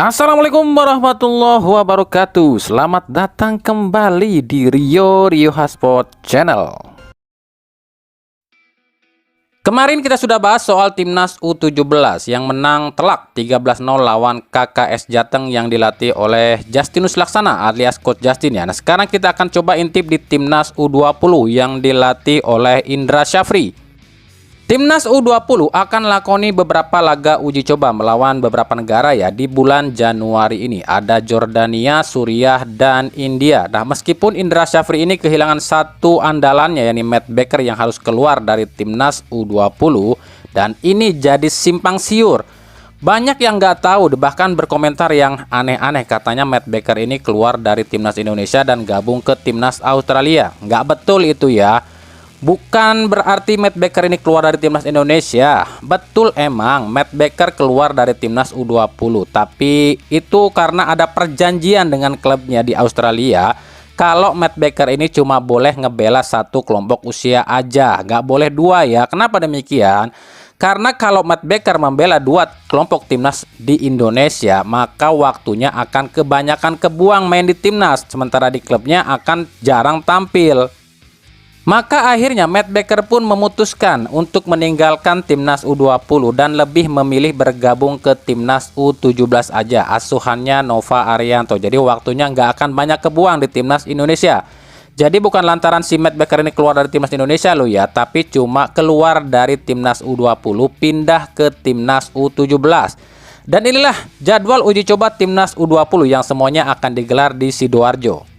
Assalamualaikum warahmatullahi wabarakatuh. Selamat datang kembali di Rio Hotspot Channel. Kemarin kita sudah bahas soal Timnas U17 yang menang telak 13-0 lawan KKS Jateng yang dilatih oleh Justinus Laksana alias Coach Justin ya. Nah, sekarang kita akan coba intip di Timnas U20 yang dilatih oleh Indra Syafri. Timnas U20 akan lakoni beberapa laga uji coba melawan beberapa negara ya di bulan Januari ini. Ada Jordania, Suriah, dan India. Nah, meskipun Indra Syafri ini kehilangan satu andalannya yakni Matt Baker yang harus keluar dari Timnas U20 dan ini jadi simpang siur. Banyak yang nggak tahu, bahkan berkomentar yang aneh-aneh katanya Matt Baker ini keluar dari Timnas Indonesia dan gabung ke Timnas Australia. Nggak betul itu ya. Bukan berarti Matt Baker ini keluar dari Timnas Indonesia. Betul emang Matt Baker keluar dari Timnas U20. Tapi itu karena ada perjanjian dengan klubnya di Australia. Kalau Matt Baker ini cuma boleh ngebela satu kelompok usia aja. Nggak boleh dua ya. Kenapa demikian? Karena kalau Matt Baker membela dua kelompok Timnas di Indonesia, maka waktunya akan kebanyakan kebuang main di Timnas. Sementara di klubnya akan jarang tampil. Maka akhirnya Matt Baker pun memutuskan untuk meninggalkan Timnas U20 dan lebih memilih bergabung ke Timnas U17 aja, asuhannya Nova Arianto. Jadi waktunya nggak akan banyak kebuang di Timnas Indonesia. Jadi bukan lantaran si Matt Baker ini keluar dari Timnas Indonesia loh ya, tapi cuma keluar dari Timnas U20 pindah ke Timnas U17. Dan inilah jadwal uji coba Timnas U20 yang semuanya akan digelar di Sidoarjo.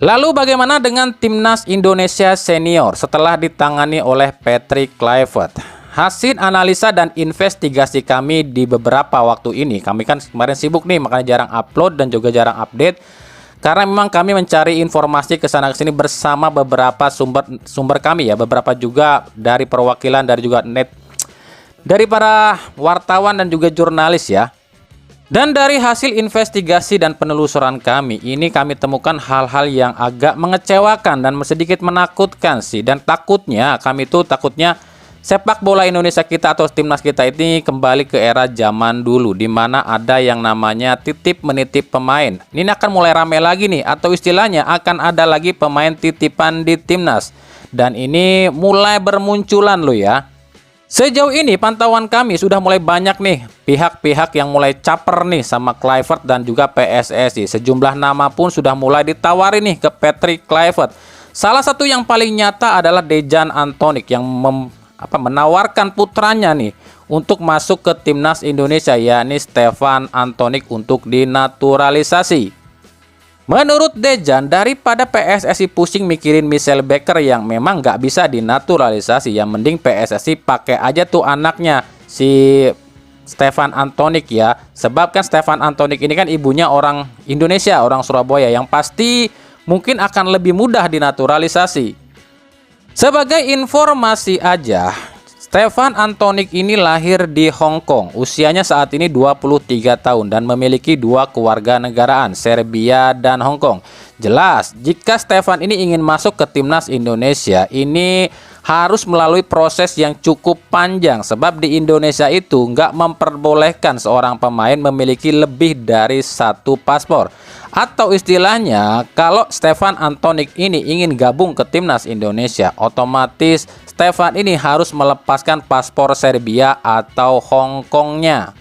Lalu bagaimana dengan Timnas Indonesia Senior setelah ditangani oleh Patrick Kluivert? Hasil analisa dan investigasi kami di beberapa waktu ini, kami kan kemarin sibuk nih makanya jarang upload dan juga jarang update. Karena memang kami mencari informasi ke sana ke sini bersama beberapa sumber kami ya, beberapa juga dari perwakilan dari para wartawan dan juga jurnalis ya. Dan dari hasil investigasi dan penelusuran kami, ini kami temukan hal-hal yang agak mengecewakan dan sedikit menakutkan sih. Dan takutnya, kami tuh takutnya sepak bola Indonesia kita atau timnas kita ini kembali ke era zaman dulu, di mana ada yang namanya titip menitip pemain. Ini akan mulai rame lagi nih, atau istilahnya akan ada lagi pemain titipan di timnas. Dan ini mulai bermunculan loh ya. Sejauh ini pantauan kami sudah mulai banyak nih pihak-pihak yang mulai caper nih sama Kluivert dan juga PSSI. Sejumlah nama pun sudah mulai ditawari nih ke Patrick Kluivert. Salah satu yang paling nyata adalah Dejan Antonik yang menawarkan putranya nih untuk masuk ke timnas Indonesia, yakni Stefan Antonik untuk dinaturalisasi. Menurut Dejan, daripada PSSI pusing mikirin Michel Baker yang memang nggak bisa dinaturalisasi, yang mending PSSI pakai aja tuh anaknya si Stefan Antonik ya. Sebab kan Stefan Antonik ini kan ibunya orang Indonesia, orang Surabaya, yang pasti mungkin akan lebih mudah dinaturalisasi. Sebagai informasi aja, Stefan Antonik ini lahir di Hong Kong. Usianya saat ini 23 tahun dan memiliki dua kewarganegaraan, Serbia dan Hong Kong. Jelas, jika Stefan ini ingin masuk ke timnas Indonesia, ini harus melalui proses yang cukup panjang. Sebab di Indonesia itu nggak memperbolehkan seorang pemain memiliki lebih dari satu paspor. Atau istilahnya, kalau Stefan Antonik ini ingin gabung ke timnas Indonesia, otomatis Stefan ini harus melepaskan paspor Serbia atau Hong Kongnya.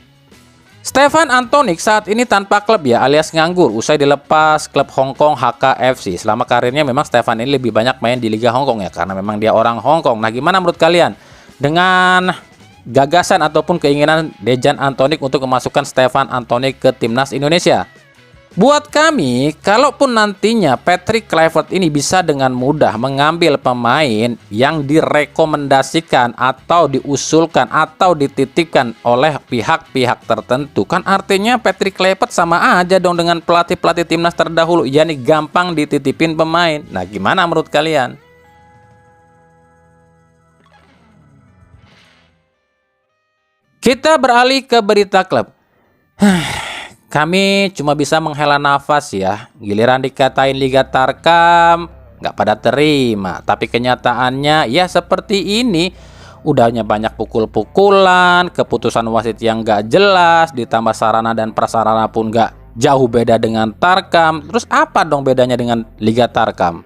Stefan Antonik saat ini tanpa klub ya, alias nganggur usai dilepas klub Hong Kong HKFC. Selama karirnya memang Stefan ini lebih banyak main di Liga Hong Kong ya, karena memang dia orang Hong Kong. Nah, gimana menurut kalian dengan gagasan ataupun keinginan Dejan Antonik untuk memasukkan Stefan Antonik ke timnas Indonesia? Buat kami, kalaupun nantinya Patrick Kluivert ini bisa dengan mudah mengambil pemain yang direkomendasikan atau diusulkan atau dititipkan oleh pihak-pihak tertentu, kan artinya Patrick Kluivert sama aja dong dengan pelatih-pelatih timnas terdahulu, yakni gampang dititipin pemain. Nah, gimana menurut kalian? Kita beralih ke berita klub. Kami cuma bisa menghela nafas ya. Giliran dikatain Liga Tarkam, nggak pada terima. Tapi kenyataannya ya seperti ini. Udahnya banyak pukul-pukulan, keputusan wasit yang nggak jelas, ditambah sarana dan prasarana pun nggak jauh beda dengan Tarkam. Terus apa dong bedanya dengan Liga Tarkam?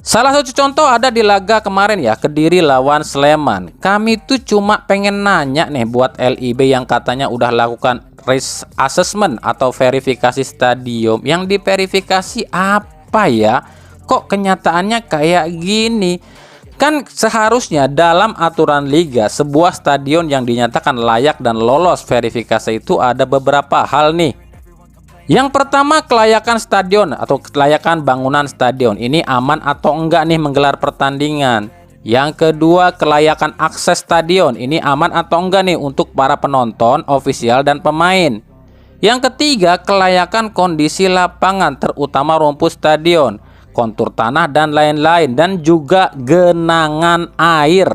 Salah satu contoh ada di laga kemarin ya, Kediri lawan Sleman. Kami tuh cuma pengen nanya nih buat LIB yang katanya udah lakukan risk assessment atau verifikasi stadion. Yang diverifikasi apa ya? Kok kenyataannya kayak gini? Kan seharusnya dalam aturan liga sebuah stadion yang dinyatakan layak dan lolos verifikasi itu ada beberapa hal nih. Yang pertama, kelayakan stadion atau kelayakan bangunan stadion ini aman atau enggak nih menggelar pertandingan. Yang kedua, kelayakan akses stadion ini aman atau enggak nih untuk para penonton, ofisial dan pemain. Yang ketiga, kelayakan kondisi lapangan terutama rumput stadion, kontur tanah dan lain-lain, dan juga genangan air.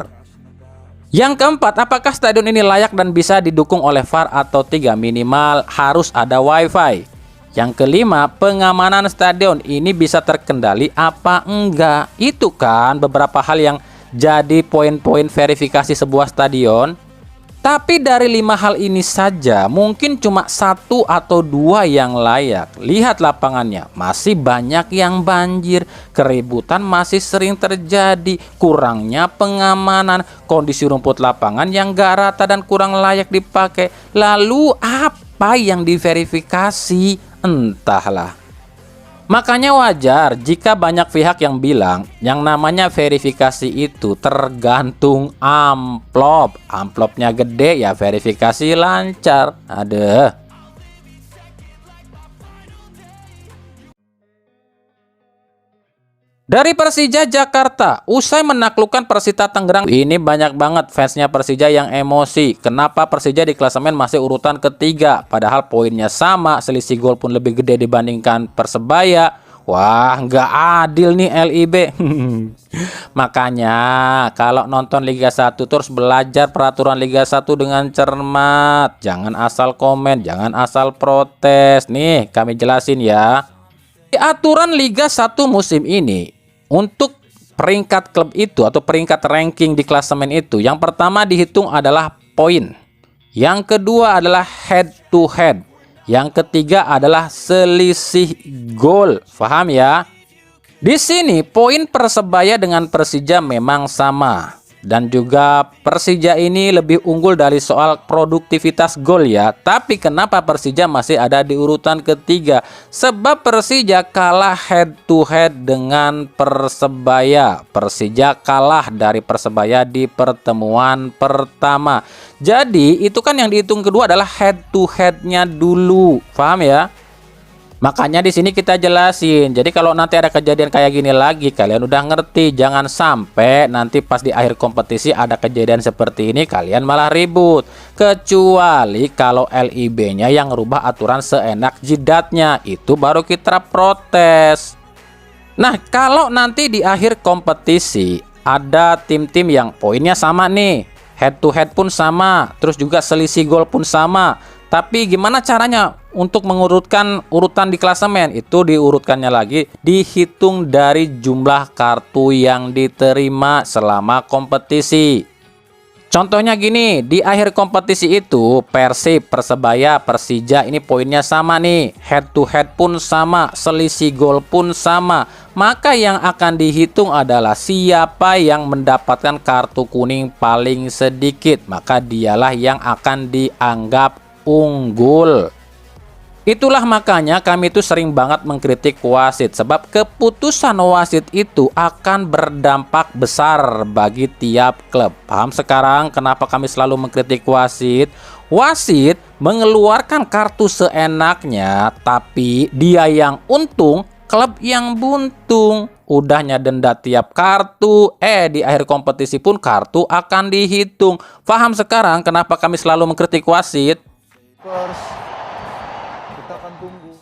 Yang keempat, apakah stadion ini layak dan bisa didukung oleh VAR atau tidak, minimal harus ada WiFi. Yang kelima, pengamanan stadion ini bisa terkendali apa enggak. Itu kan beberapa hal yang jadi poin-poin verifikasi sebuah stadion. Tapi dari 5 hal ini saja mungkin cuma 1 atau 2 yang layak. Lihat lapangannya, masih banyak yang banjir, keributan masih sering terjadi, kurangnya pengamanan, kondisi rumput lapangan yang gak rata dan kurang layak dipakai. Lalu apa yang diverifikasi? Entahlah. Makanya wajar jika banyak pihak yang bilang yang namanya verifikasi itu tergantung amplop. Amplopnya gede ya verifikasi lancar. Ada. Dari Persija Jakarta, usai menaklukkan Persita Tangerang, ini banyak banget fansnya Persija yang emosi. Kenapa Persija di klasemen masih urutan ketiga? Padahal poinnya sama, selisih gol pun lebih gede dibandingkan Persebaya. Wah, nggak adil nih LIB. Makanya kalau nonton Liga 1 terus belajar peraturan Liga 1 dengan cermat. Jangan asal komen, jangan asal protes. Nih, kami jelasin ya. Di aturan Liga 1 musim ini, untuk peringkat klub itu atau peringkat ranking di klasemen itu, yang pertama dihitung adalah poin. Yang kedua adalah head to head. Yang ketiga adalah selisih gol. Paham ya? Di sini poin Persebaya dengan Persija memang sama. Dan juga Persija ini lebih unggul dari soal produktivitas gol ya. Tapi kenapa Persija masih ada di urutan ketiga? Sebab Persija kalah head to head dengan Persebaya. Persija kalah dari Persebaya di pertemuan pertama. Jadi itu kan yang dihitung kedua adalah head to headnya dulu. Paham ya? Makanya di sini kita jelasin. Jadi kalau nanti ada kejadian kayak gini lagi, kalian udah ngerti. Jangan sampai nanti pas di akhir kompetisi ada kejadian seperti ini, kalian malah ribut. Kecuali kalau LIB-nya yang rubah aturan seenak jidatnya, itu baru kita protes. Nah, kalau nanti di akhir kompetisi ada tim-tim yang poinnya sama nih, head to head pun sama, terus juga selisih gol pun sama. Tapi gimana caranya untuk mengurutkan urutan di klasemen? Itu diurutkannya lagi, dihitung dari jumlah kartu yang diterima selama kompetisi. Contohnya gini, di akhir kompetisi itu Persib, Persebaya, Persija ini poinnya sama nih, head to head pun sama, selisih gol pun sama. Maka yang akan dihitung adalah siapa yang mendapatkan kartu kuning paling sedikit, maka dialah yang akan dianggap unggul. Itulah makanya kami itu sering banget mengkritik wasit, sebab keputusan wasit itu akan berdampak besar bagi tiap klub. Paham sekarang kenapa kami selalu mengkritik wasit? Wasit mengeluarkan kartu seenaknya, tapi dia yang untung, klub yang buntung. Udahnya denda tiap kartu, di akhir kompetisi pun kartu akan dihitung. Paham sekarang kenapa kami selalu mengkritik wasit? Kita akan tunggu.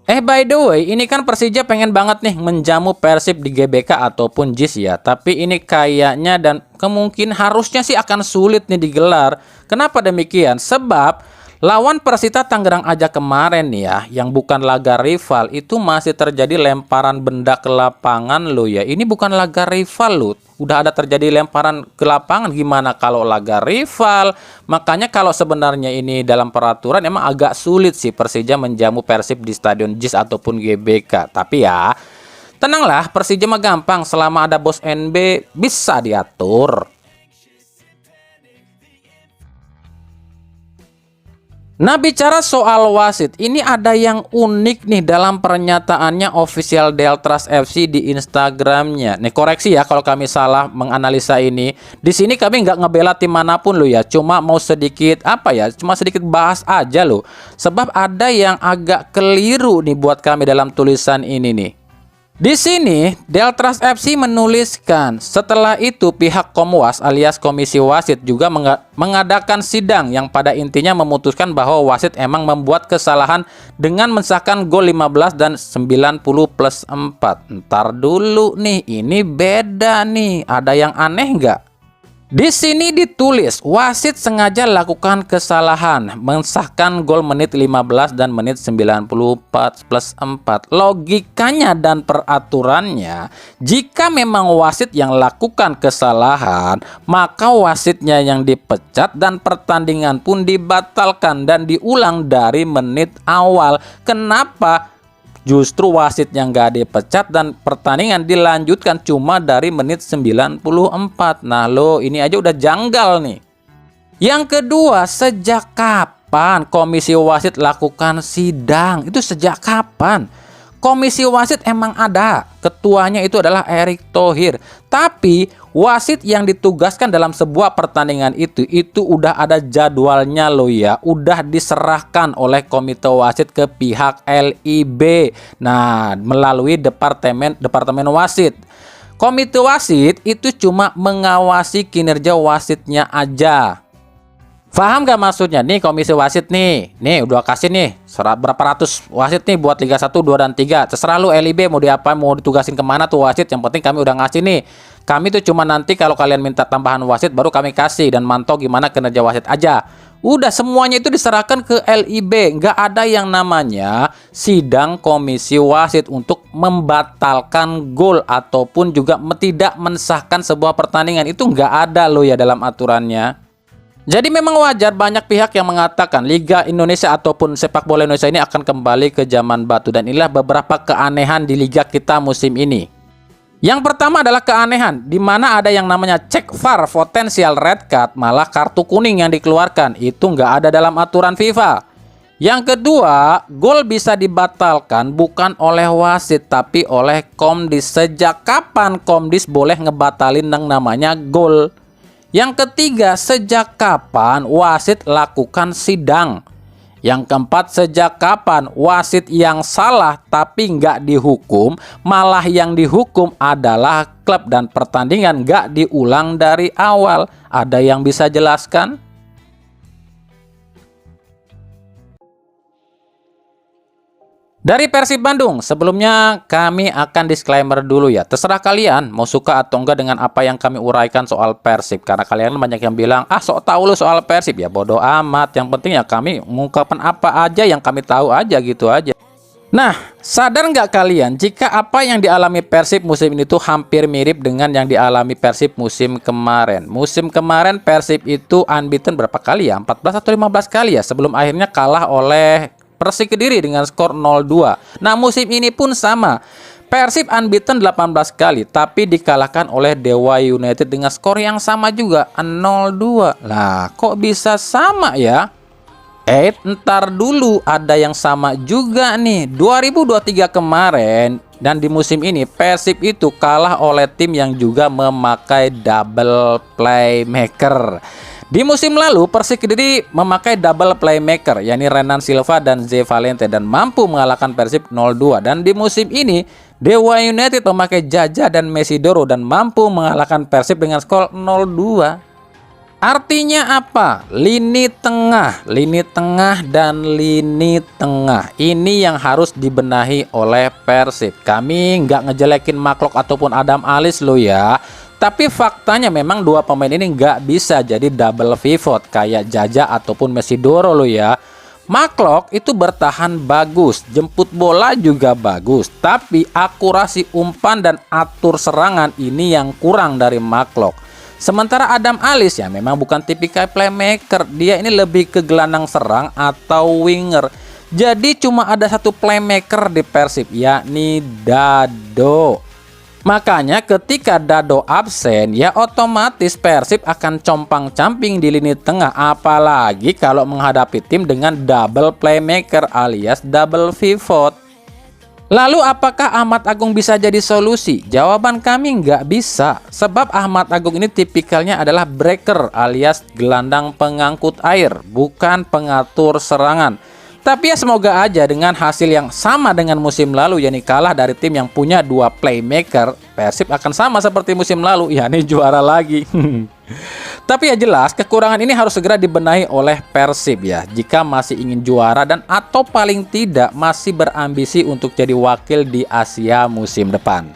By the way, ini kan Persija pengen banget nih menjamu Persib di GBK ataupun JIS ya. Tapi ini kayaknya dan kemungkinan harusnya sih akan sulit nih digelar. Kenapa demikian? Sebab lawan Persita Tangerang aja kemarin nih ya, yang bukan laga rival, itu masih terjadi lemparan benda ke lapangan loh ya. Ini bukan laga rival loh. Udah ada terjadi lemparan ke lapangan, gimana kalau laga rival? Makanya kalau sebenarnya ini dalam peraturan emang agak sulit sih Persija menjamu Persib di Stadion JIS ataupun GBK. Tapi ya, tenanglah, Persija mah gampang, selama ada bos NB bisa diatur. Nah, bicara soal wasit, ini ada yang unik nih dalam pernyataannya official Deltras FC di Instagramnya. Nih koreksi ya kalau kami salah menganalisa ini. Di sini kami nggak ngebela tim manapun loh ya, cuma mau sedikit cuma sedikit bahas aja loh. Sebab ada yang agak keliru nih buat kami dalam tulisan ini nih. Di sini, Deltras FC menuliskan, setelah itu pihak Komwas alias Komisi Wasit juga mengadakan sidang yang pada intinya memutuskan bahwa wasit emang membuat kesalahan dengan mensahkan gol 15 dan 90+4. Ntar dulu nih, ini beda nih. Ada yang aneh nggak? Di sini ditulis wasit sengaja lakukan kesalahan mensahkan gol menit 15 dan menit 94+4. Logikanya dan peraturannya, jika memang wasit yang lakukan kesalahan, maka wasitnya yang dipecat dan pertandingan pun dibatalkan dan diulang dari menit awal. Kenapa justru wasit yang nggak dipecat dan pertandingan dilanjutkan cuma dari menit 94? Nah lo, ini aja udah janggal nih. Yang kedua, sejak kapan Komisi Wasit lakukan sidang? Itu sejak kapan? Komisi Wasit emang ada, ketuanya itu adalah Erick Thohir. Tapi wasit yang ditugaskan dalam sebuah pertandingan itu udah ada jadwalnya loh ya. Udah diserahkan oleh Komite Wasit ke pihak LIB. Nah, melalui departemen wasit. Komite Wasit itu cuma mengawasi kinerja wasitnya aja. Paham gak maksudnya? Nih komisi wasit nih udah kasih nih berapa ratus wasit nih buat Liga 1, 2, dan 3. Terserah lu LIB mau diapain, mau ditugasin kemana tuh wasit. Yang penting kami udah ngasih nih. Kami tuh cuma nanti kalau kalian minta tambahan wasit baru kami kasih dan mantau gimana kinerja wasit aja. Udah semuanya itu diserahkan ke LIB. Nggak ada yang namanya sidang komisi wasit untuk membatalkan gol ataupun juga tidak mensahkan sebuah pertandingan. Itu nggak ada loh ya dalam aturannya. Jadi memang wajar banyak pihak yang mengatakan Liga Indonesia ataupun sepak bola Indonesia ini akan kembali ke zaman batu. Dan inilah beberapa keanehan di liga kita musim ini. Yang pertama adalah keanehan, di mana ada yang namanya cek VAR potensial red card, malah kartu kuning yang dikeluarkan. Itu nggak ada dalam aturan FIFA. Yang kedua, gol bisa dibatalkan bukan oleh wasit tapi oleh Komdis. Sejak kapan Komdis boleh ngebatalin yang namanya gol? Yang ketiga, sejak kapan wasit lakukan sidang? Yang keempat, sejak kapan wasit yang salah tapi nggak dihukum, malah yang dihukum adalah klub dan pertandingan nggak diulang dari awal? Ada yang bisa jelaskan? Dari Persib Bandung, sebelumnya kami akan disclaimer dulu ya. Terserah kalian mau suka atau enggak dengan apa yang kami uraikan soal Persib. Karena kalian banyak yang bilang, sok tahu lu soal Persib. Ya bodoh amat, yang penting ya kami mengungkapkan apa aja yang kami tahu aja gitu aja. Nah, sadar nggak kalian jika apa yang dialami Persib musim ini tuh hampir mirip dengan yang dialami Persib musim kemarin. Musim kemarin Persib itu unbeaten berapa kali ya? 14 atau 15 kali ya sebelum akhirnya kalah oleh Persik Kediri dengan skor 0-2. Nah, musim ini pun sama. Persib unbeaten 18 kali, tapi dikalahkan oleh Dewa United dengan skor yang sama juga, 0-2. Lah, kok bisa sama ya? Ntar dulu, ada yang sama juga nih. 2023 kemarin dan di musim ini Persib itu kalah oleh tim yang juga memakai double playmaker. Di musim lalu Persik Kediri memakai double playmaker, yakni Renan Silva dan Z Valente, dan mampu mengalahkan Persib 0-2. Dan di musim ini Dewa United memakai Jaja dan Mesidoro dan mampu mengalahkan Persib dengan skor 0-2. Artinya apa? Lini tengah dan lini tengah ini yang harus dibenahi oleh Persib. Kami nggak ngejelekin Maklok ataupun Adam Alis lo ya. Tapi faktanya memang dua pemain ini nggak bisa jadi double pivot kayak Jaja ataupun Mesidoro lo ya. Maklok itu bertahan bagus, jemput bola juga bagus, tapi akurasi umpan dan atur serangan ini yang kurang dari Maklok. Sementara Adam Alis ya memang bukan tipikal playmaker, dia ini lebih ke gelandang serang atau winger. Jadi cuma ada satu playmaker di Persib, yakni Dado. Makanya ketika Dado absen, ya otomatis Persib akan compang-camping di lini tengah, apalagi kalau menghadapi tim dengan double playmaker alias double pivot. Lalu apakah Ahmad Agung bisa jadi solusi? Jawaban kami nggak bisa, sebab Ahmad Agung ini tipikalnya adalah breaker alias gelandang pengangkut air, bukan pengatur serangan. Tapi ya semoga aja dengan hasil yang sama dengan musim lalu, yakni kalah dari tim yang punya dua playmaker, Persib akan sama seperti musim lalu, yakni juara lagi. Tapi ya jelas kekurangan ini harus segera dibenahi oleh Persib ya, jika masih ingin juara dan atau paling tidak masih berambisi untuk jadi wakil di Asia musim depan.